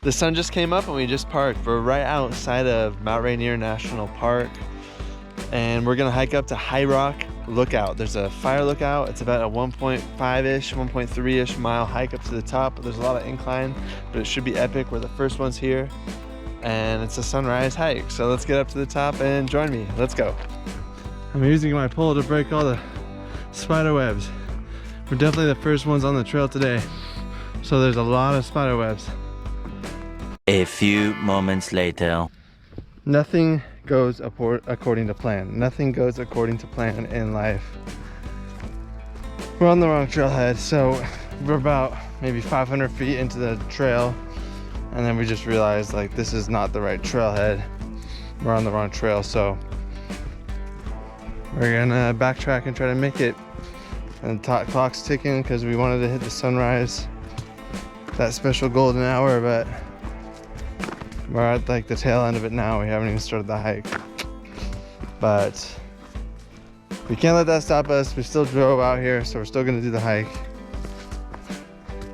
The sun just came up and we just parked. We're right outside of Mount Rainier National Park, and we're gonna hike up to High Rock Lookout. There's a fire lookout. It's about a 1.5-ish, 1.3-ish mile hike up to the top. There's a lot of incline, but it should be epic. We're the first ones here, and it's a sunrise hike. So let's get up to the top and join me. Let's go. I'm using my pole to break all the spider webs. We're definitely the first ones on the trail today, so there's a lot of spider webs. A few moments later. Nothing goes according to plan. Nothing goes according to plan in life. We're on the wrong trailhead, so we're about maybe 500 feet into the trail, and then we just realized like this is not the right trailhead. We're on the wrong trail, so we're gonna backtrack and try to make it. And the clock's ticking because we wanted to hit the sunrise, that special golden hour, but we're at like the tail end of it now. We haven't even started the hike, but we can't let that stop us. We still drove out here, so we're still gonna do the hike.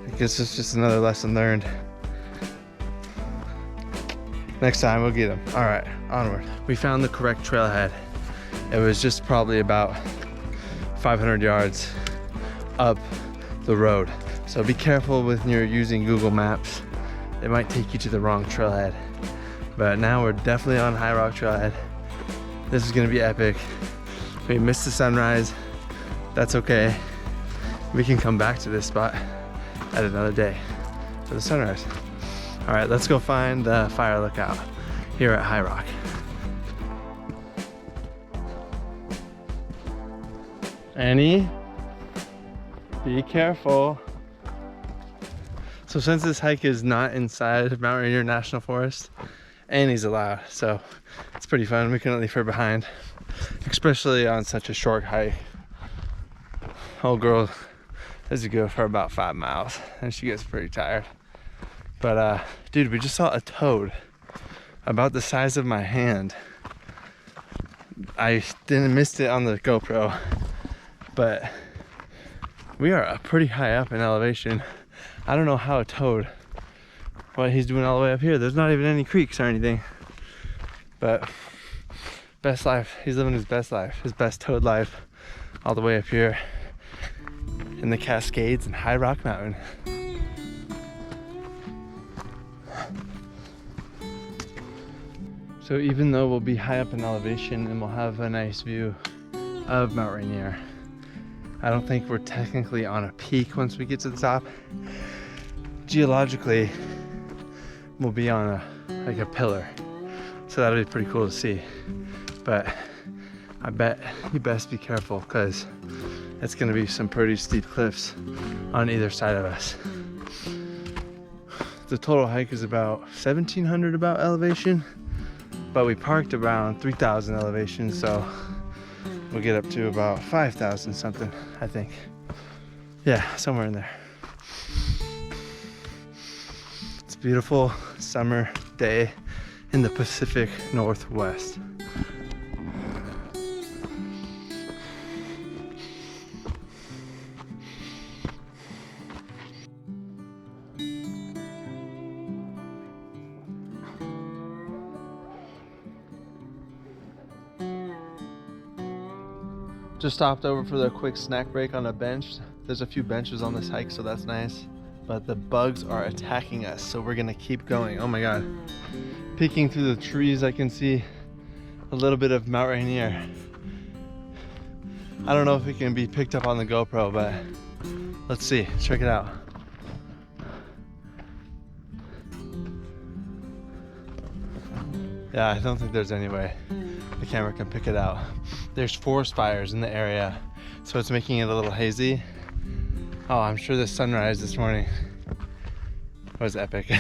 I guess it's just another lesson learned. Next time we'll get them. All right, onward. We found the correct trailhead. It was just probably about 500 yards up the road. So be careful when you're using Google Maps. It might take you to the wrong trailhead. But now we're definitely on High Rock Trailhead. This is gonna be epic. We missed the sunrise. That's okay. We can come back to this spot at another day for the sunrise. All right, let's go find the fire lookout here at High Rock. Annie, be careful. So since this hike is not inside Mount Rainier National Forest, Annie's allowed, so it's pretty fun. We couldn't leave her behind, especially on such a short hike. Old girl has to go for about 5 miles, and she gets pretty tired. But dude, we just saw a toad about the size of my hand. I didn't miss it on the GoPro, but we are pretty high up in elevation. I don't know how a toad, what he's doing all the way up here. There's not even any creeks or anything, but best life. He's living his best life, his best toad life, all the way up here in the Cascades and High Rock Mountain. So even though we'll be high up in elevation and we'll have a nice view of Mount Rainier, I don't think we're technically on a peak once we get to the top. Geologically, we'll be on like a pillar, so that'll be pretty cool to see. But I bet you best be careful, because it's gonna be some pretty steep cliffs on either side of us. The total hike is about 1,700 about elevation, but we parked around 3,000 elevation, so we'll get up to about 5,000 something, I think. Yeah, somewhere in there. It's a beautiful summer day in the Pacific Northwest. Just stopped over for the quick snack break on a bench. There's a few benches on this hike, so that's nice. But the bugs are attacking us, so we're gonna keep going. Oh my God. Peeking through the trees, I can see a little bit of Mount Rainier. I don't know if it can be picked up on the GoPro, but let's see, check it out. Yeah, I don't think there's any way the camera can pick it out. There's forest fires in the area, so it's making it a little hazy. Oh, I'm sure the sunrise this morning was epic.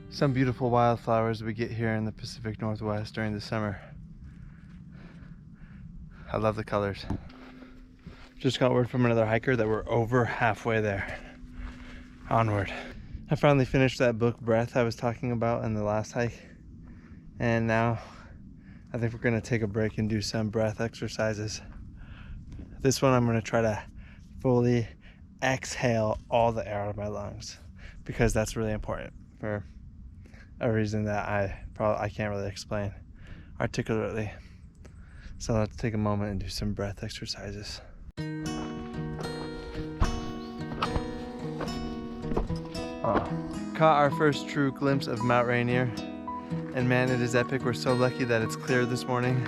Some beautiful wildflowers we get here in the Pacific Northwest during the summer. I love the colors. Just got word from another hiker that we're over halfway there. Onward. I finally finished that book Breath I was talking about in the last hike, and now I think we're gonna take a break and do some breath exercises. This one I'm gonna try to fully exhale all the air out of my lungs, because that's really important for a reason that I can't really explain articulately. So let's take a moment and do some breath exercises. Caught our first true glimpse of Mount Rainier, and man, it is epic. We're so lucky that it's clear this morning.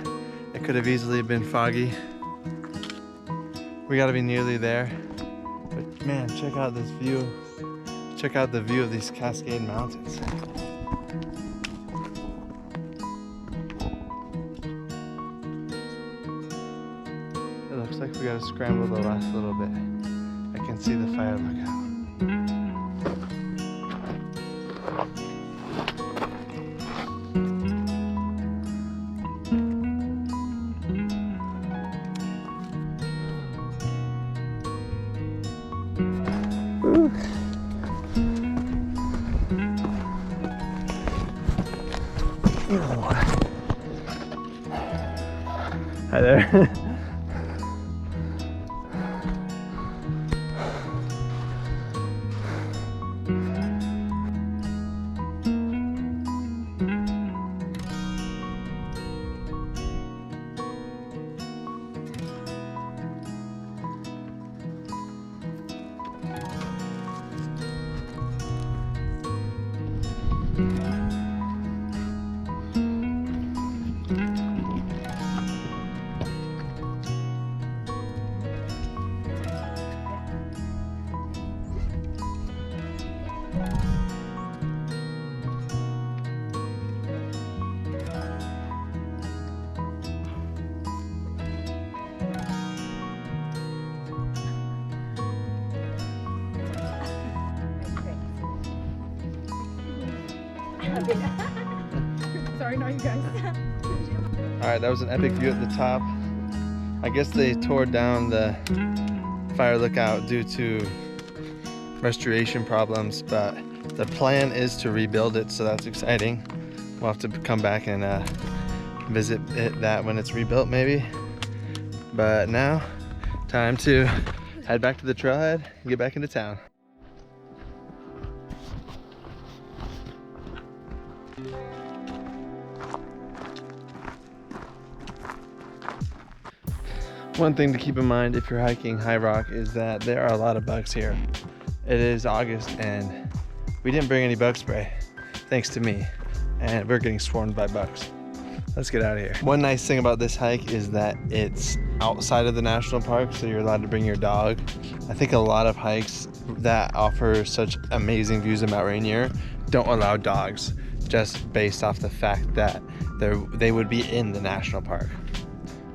It could have easily been foggy. We gotta be nearly there. But man, check out this view. Check out the view of these Cascade Mountains. It looks like we gotta scramble the last little bit. I can see the fire lookout. Hi there. Sorry, not you guys. Alright, that was an epic view at the top. I guess they tore down the fire lookout due to restoration problems, but the plan is to rebuild it, so that's exciting. We'll have to come back and visit that when it's rebuilt maybe. But now, time to head back to the trailhead and get back into town. One thing to keep in mind if you're hiking High Rock is that there are a lot of bugs here. It is August and we didn't bring any bug spray, thanks to me, and we're getting swarmed by bugs. Let's get out of here. One nice thing about this hike is that it's outside of the national park, so you're allowed to bring your dog. I think a lot of hikes that offer such amazing views of Mount Rainier don't allow dogs, just based off the fact that they would be in the national park.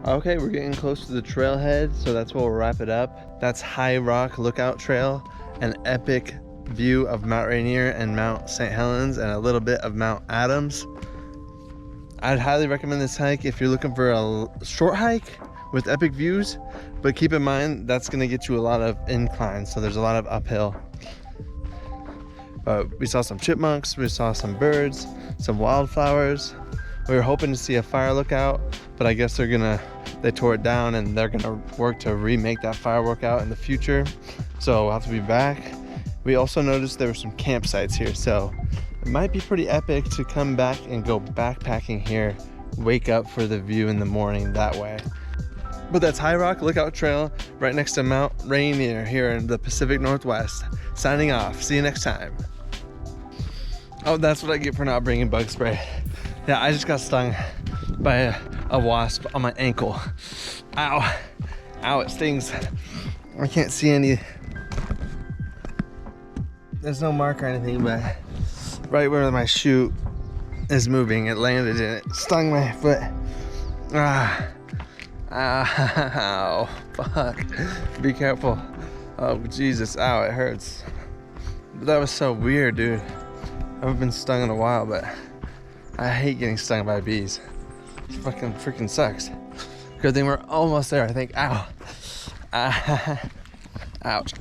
Okay, we're getting close to the trailhead, so that's where we'll wrap it up. That's High Rock Lookout Trail, an epic view of Mount Rainier and Mount St. Helens, and a little bit of Mount Adams. I'd highly recommend this hike if you're looking for a short hike with epic views, but keep in mind that's gonna get you a lot of inclines, so there's a lot of uphill. We saw some chipmunks, we saw some birds, some wildflowers. We were hoping to see a fire lookout, but I guess they tore it down and they're gonna work to remake that fire lookout in the future. So we'll have to be back. We also noticed there were some campsites here, so it might be pretty epic to come back and go backpacking here, wake up for the view in the morning that way. But that's High Rock Lookout Trail right next to Mount Rainier here in the Pacific Northwest. Signing off, see you next time. Oh, that's what I get for not bringing bug spray. Yeah, I just got stung by a wasp on my ankle. Ow, ow, it stings. I can't see any, there's no mark or anything, but right where my shoe is moving, it landed and it stung my foot. Ah, ow, fuck, be careful. Oh, Jesus, ow, it hurts. But that was so weird, dude. I haven't been stung in a while, but I hate getting stung by bees. It fucking freaking sucks. Good thing we're almost there, I think. Ow. Ouch.